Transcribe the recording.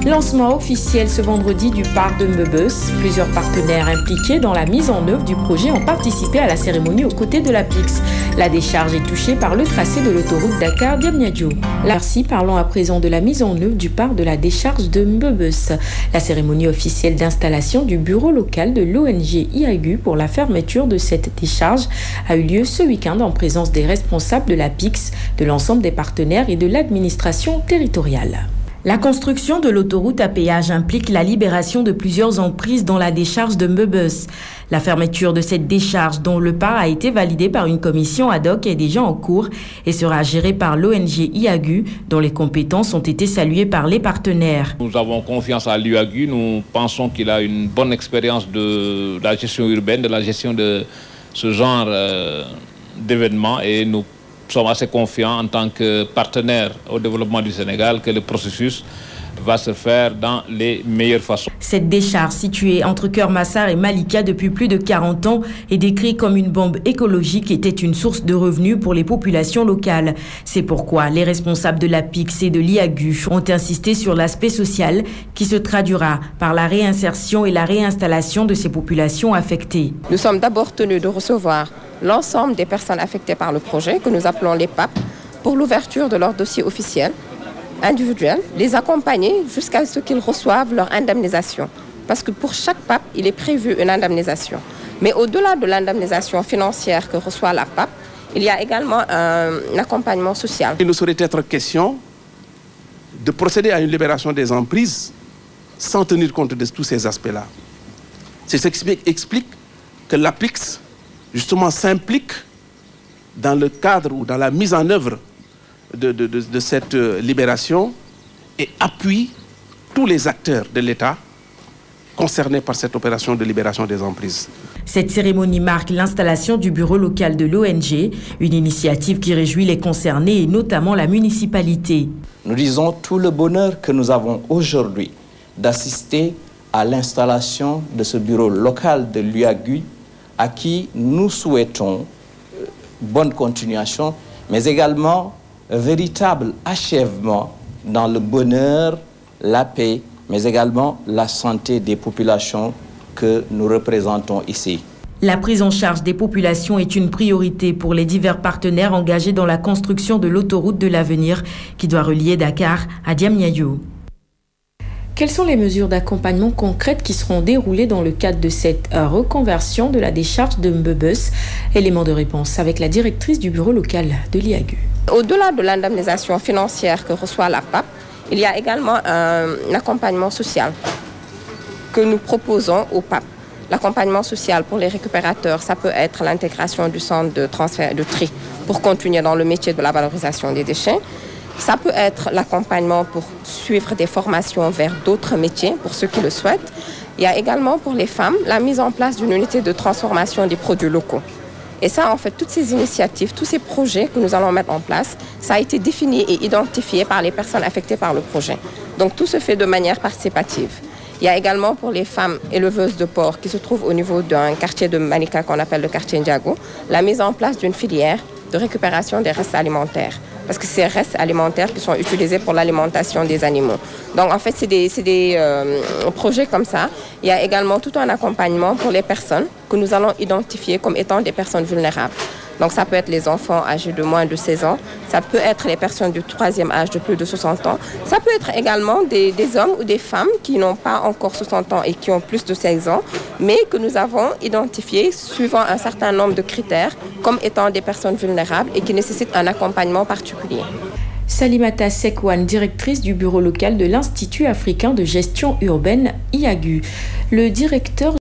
Lancement officiel ce vendredi du parc de Mbebeuss. Plusieurs partenaires impliqués dans la mise en œuvre du projet ont participé à la cérémonie aux côtés de l'APIX. La décharge est touchée par le tracé de l'autoroute Dakar-Diamniadio. Merci, parlons à présent de la mise en œuvre du parc de la décharge de Mbebeuss. La cérémonie officielle d'installation du bureau local de l'ONG IAGU pour la fermeture de cette décharge a eu lieu ce week-end en présence des responsables de l'APIX, de l'ensemble des partenaires et de l'administration territoriale. La construction de l'autoroute à péage implique la libération de plusieurs emprises dans la décharge de Mbebeuss. La fermeture de cette décharge, dont le pas a été validé par une commission ad hoc, est déjà en cours et sera gérée par l'ONG IAGU, dont les compétences ont été saluées par les partenaires. Nous avons confiance à l'IAGU. Nous pensons qu'il a une bonne expérience de la gestion urbaine, de la gestion de ce genre d'événements, et nous sommes assez confiants en tant que partenaire au développement du Sénégal que le processus va se faire dans les meilleures façons. Cette décharge, située entre Keur-Massar et Malika depuis plus de 40 ans, est décrite comme une bombe écologique et était une source de revenus pour les populations locales. C'est pourquoi les responsables de l'APIX et de l'IAGU ont insisté sur l'aspect social qui se traduira par la réinsertion et la réinstallation de ces populations affectées. Nous sommes d'abord tenus de recevoir l'ensemble des personnes affectées par le projet, que nous appelons les PAP, pour l'ouverture de leur dossier officiel, individuel, les accompagner jusqu'à ce qu'ils reçoivent leur indemnisation. Parce que pour chaque PAP, il est prévu une indemnisation. Mais au-delà de l'indemnisation financière que reçoit la PAP, il y a également un accompagnement social. Il nous serait être question de procéder à une libération des emprises sans tenir compte de tous ces aspects-là. C'est ce qui explique que l'APIX justement s'implique dans le cadre ou dans la mise en œuvre de cette libération et appuie tous les acteurs de l'État concernés par cette opération de libération des emprises. Cette cérémonie marque l'installation du bureau local de l'ONG, une initiative qui réjouit les concernés et notamment la municipalité. Nous disons tout le bonheur que nous avons aujourd'hui d'assister à l'installation de ce bureau local de l'IAGU, à qui nous souhaitons bonne continuation, mais également un véritable achèvement dans le bonheur, la paix, mais également la santé des populations que nous représentons ici. La prise en charge des populations est une priorité pour les divers partenaires engagés dans la construction de l'autoroute de l'avenir qui doit relier Dakar à Diamniadio. Quelles sont les mesures d'accompagnement concrètes qui seront déroulées dans le cadre de cette reconversion de la décharge de Mbebeuss? Élément de réponse avec la directrice du bureau local de l'IAGU. Au-delà de l'indemnisation financière que reçoit la PAP, il y a également un accompagnement social que nous proposons aux PAP. L'accompagnement social pour les récupérateurs, ça peut être l'intégration du centre de transfert de tri pour continuer dans le métier de la valorisation des déchets. Ça peut être l'accompagnement pour suivre des formations vers d'autres métiers, pour ceux qui le souhaitent. Il y a également pour les femmes la mise en place d'une unité de transformation des produits locaux. Et ça, en fait, toutes ces initiatives, tous ces projets que nous allons mettre en place, ça a été défini et identifié par les personnes affectées par le projet. Donc tout se fait de manière participative. Il y a également pour les femmes éleveuses de porc qui se trouvent au niveau d'un quartier de Malika qu'on appelle le quartier Ndiago, la mise en place d'une filière de récupération des restes alimentaires. Parce que c'est ces restes alimentaires qui sont utilisés pour l'alimentation des animaux. Donc en fait, c'est des projets comme ça. Il y a également tout un accompagnement pour les personnes que nous allons identifier comme étant des personnes vulnérables. Donc ça peut être les enfants âgés de moins de 16 ans, ça peut être les personnes du 3e âge de plus de 60 ans, ça peut être également des hommes ou des femmes qui n'ont pas encore 60 ans et qui ont plus de 16 ans, mais que nous avons identifiés suivant un certain nombre de critères comme étant des personnes vulnérables et qui nécessitent un accompagnement particulier. Salimata Sekwan, directrice du bureau local de l'Institut africain de gestion urbaine IAGU. Le directeur